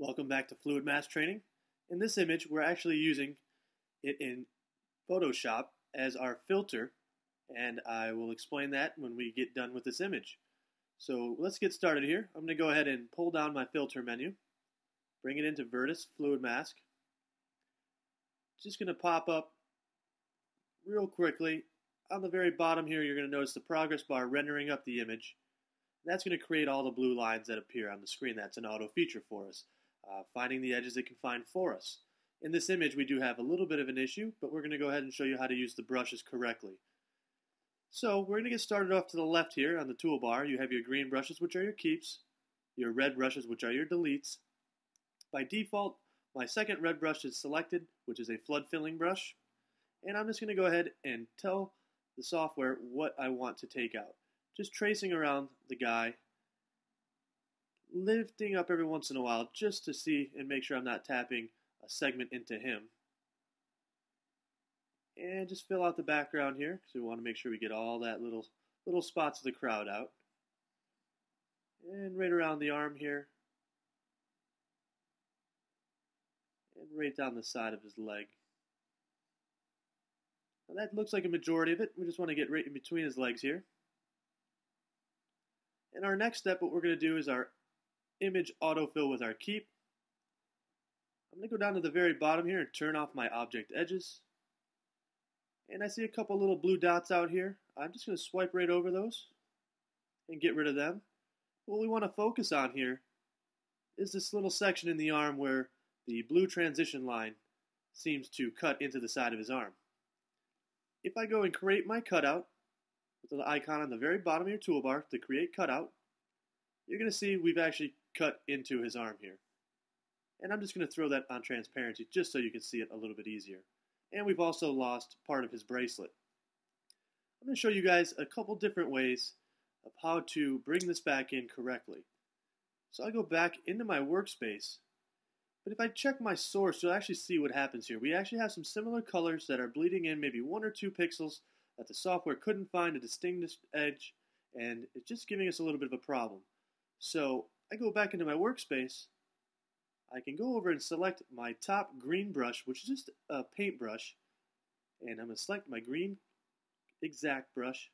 Welcome back to Fluid Mask Training. In this image, we're actually using it in Photoshop as our filter, and I will explain that when we get done with this image. So let's get started here. I'm going to go ahead and pull down my filter menu, bring it into Vertis Fluid Mask. Just going to pop up real quickly. On the very bottom here, you're going to notice the progress bar rendering up the image. That's going to create all the blue lines that appear on the screen. That's an auto feature for us. Finding the edges it can find for us. In this image we do have a little bit of an issue, but we're going to go ahead and show you how to use the brushes correctly. So we're going to get started off to the left here on the toolbar. You have your green brushes, which are your keeps, your red brushes, which are your deletes. By default, my second red brush is selected, which is a flood filling brush, and I'm just going to go ahead and tell the software what I want to take out. Just tracing around the guy, lifting up every once in a while just to see and make sure I'm not tapping a segment into him. And just fill out the background here because we want to make sure we get all that little spots of the crowd out. And right around the arm here. And right down the side of his leg. Now that looks like a majority of it. We just want to get right in between his legs here. And our next step, what we're going to do is our image autofill with our keep. I'm going to go down to the very bottom here and turn off my object edges. And I see a couple little blue dots out here. I'm just going to swipe right over those and get rid of them. What we want to focus on here is this little section in the arm where the blue transition line seems to cut into the side of his arm. If I go and create my cutout with the icon on the very bottom of your toolbar to create cutout, you're going to see we've actually cut into his arm here. And I'm just going to throw that on transparency just so you can see it a little bit easier. And we've also lost part of his bracelet. I'm going to show you guys a couple different ways of how to bring this back in correctly. So I go back into my workspace, but if I check my source, you'll actually see what happens here. We actually have some similar colors that are bleeding in maybe 1 or 2 pixels that the software couldn't find a distinguished edge, and it's just giving us a little bit of a problem. So I go back into my workspace. I can go over and select my top green brush, which is just a paintbrush, and I'm going to select my green exact brush,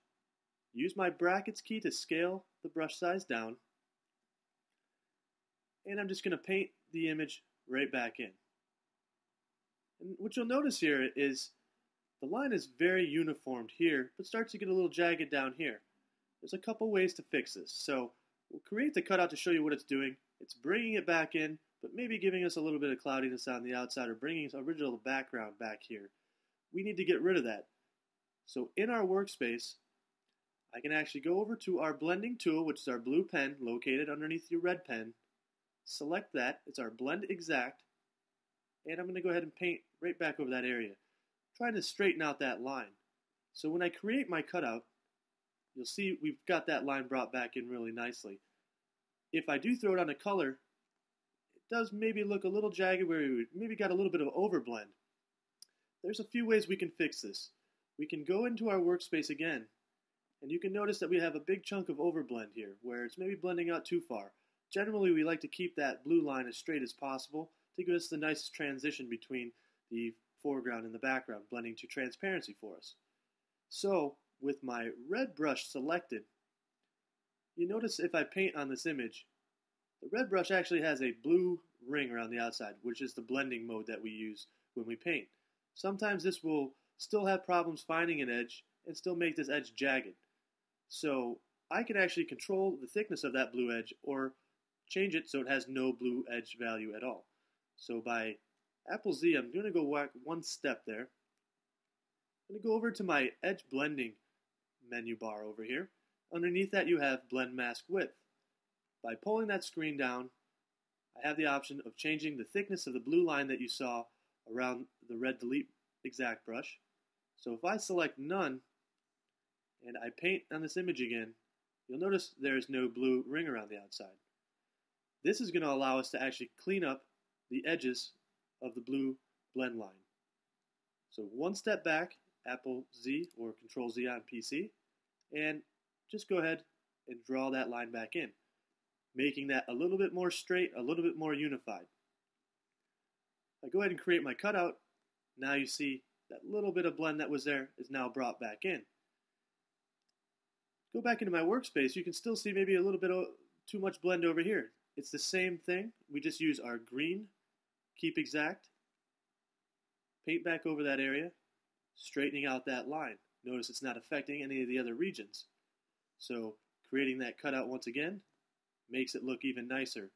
use my brackets key to scale the brush size down, and I'm just going to paint the image right back in. And what you'll notice here is the line is very uniformed here, but starts to get a little jagged down here. There's a couple ways to fix this. So we'll create the cutout to show you what it's doing. It's bringing it back in, but maybe giving us a little bit of cloudiness on the outside or bringing the original background back here. We need to get rid of that. So in our workspace, I can actually go over to our blending tool, which is our blue pen located underneath your red pen. Select that. It's our blend exact. And I'm going to go ahead and paint right back over that area, trying to straighten out that line. So when I create my cutout, you'll see we've got that line brought back in really nicely. If I do throw it on a color, it does maybe look a little jagged where we maybe got a little bit of overblend. There's a few ways we can fix this. We can go into our workspace again, and you can notice that we have a big chunk of overblend here, where it's maybe blending out too far. Generally, we like to keep that blue line as straight as possible to give us the nicest transition between the foreground and the background, blending to transparency for us. So, with my red brush selected, you notice if I paint on this image, the red brush actually has a blue ring around the outside, which is the blending mode that we use when we paint. Sometimes this will still have problems finding an edge and still make this edge jagged. So I can actually control the thickness of that blue edge or change it so it has no blue edge value at all. So by Apple Z, I'm going to go back one step there. I'm going to go over to my edge blending menu bar over here. Underneath that you have blend mask width. By pulling that screen down, I have the option of changing the thickness of the blue line that you saw around the red delete exact brush. So if I select none and I paint on this image again, you'll notice there's no blue ring around the outside. This is going to allow us to actually clean up the edges of the blue blend line. So one step back, Apple Z or Control Z on PC, and just go ahead and draw that line back in. making that a little bit more straight, a little bit more unified. If I go ahead and create my cutout, now you see that little bit of blend that was there is now brought back in. Go back into my workspace, you can still see maybe a little bit of too much blend over here. It's the same thing. We just use our green, keep exact, paint back over that area, straightening out that line. Notice it's not affecting any of the other regions. So creating that cutout once again makes it look even nicer.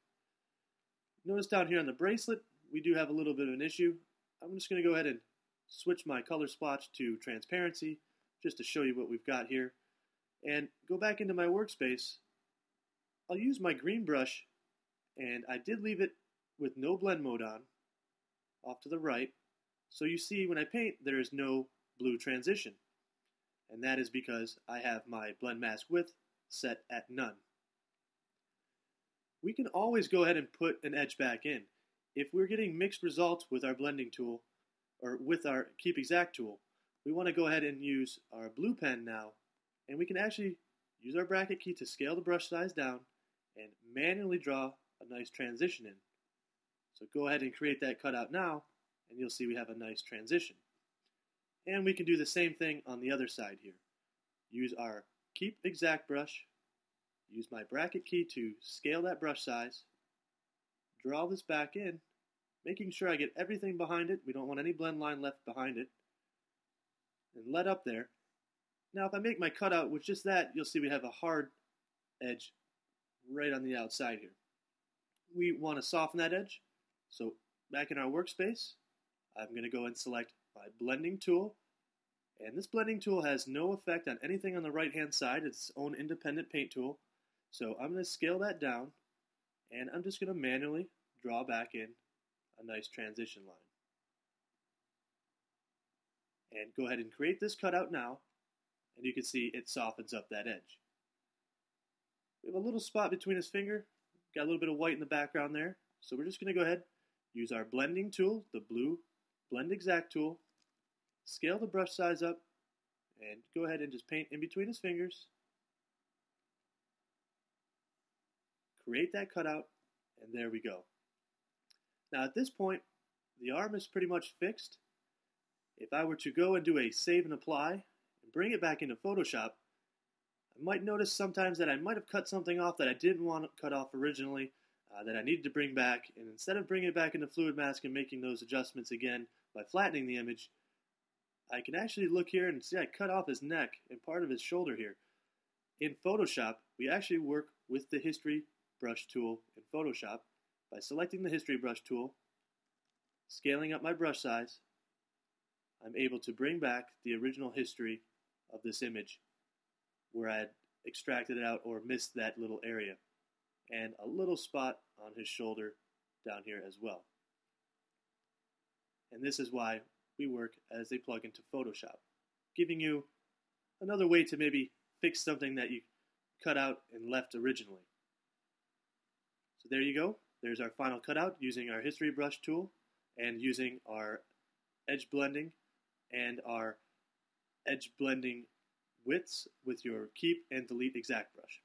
Notice down here on the bracelet, we do have a little bit of an issue. I'm just going to go ahead and switch my color splotch to transparency just to show you what we've got here. And go back into my workspace. I'll use my green brush, and I did leave it with no blend mode on, off to the right. So you see when I paint, there is no blue transition. And that is because I have my blend mask width set at none. We can always go ahead and put an edge back in. If we're getting mixed results with our blending tool, or with our keep exact tool, we want to go ahead and use our blue pen now, and we can actually use our bracket key to scale the brush size down and manually draw a nice transition in. So go ahead and create that cutout now, and you'll see we have a nice transition. And we can do the same thing on the other side here. Use our keep exact brush, use my bracket key to scale that brush size, draw this back in, making sure I get everything behind it. We don't want any blend line left behind it. And let up there. Now if I make my cutout with just that, you'll see we have a hard edge right on the outside here. We want to soften that edge. So back in our workspace, I'm going to go and select my blending tool. And this blending tool has no effect on anything on the right hand side. It's its own independent paint tool. So I'm going to scale that down, and I'm just going to manually draw back in a nice transition line. And go ahead and create this cutout now, and you can see it softens up that edge. We have a little spot between his finger, got a little bit of white in the background there, so we're just going to go ahead, use our blending tool, the blue blend exact tool, scale the brush size up, and go ahead and just paint in between his fingers, create that cutout, and there we go. Now at this point, the arm is pretty much fixed. If I were to go and do a save and apply and bring it back into Photoshop, I might notice sometimes that I might have cut something off that I didn't want to cut off originally, that I needed to bring back, and instead of bringing it back into Fluid Mask and making those adjustments again by flattening the image, I can actually look here and see I cut off his neck and part of his shoulder here. In Photoshop, we actually work with the History Brush tool in Photoshop by selecting the History Brush tool, scaling up my brush size. I'm able to bring back the original history of this image where I had extracted it out or missed that little area, and a little spot on his shoulder down here as well. And this is why we work as a plugin to Photoshop, giving you another way to maybe fix something that you cut out and left originally. So there you go. There's our final cutout using our History Brush tool and using our edge blending and our edge blending widths with your keep and delete exact brush.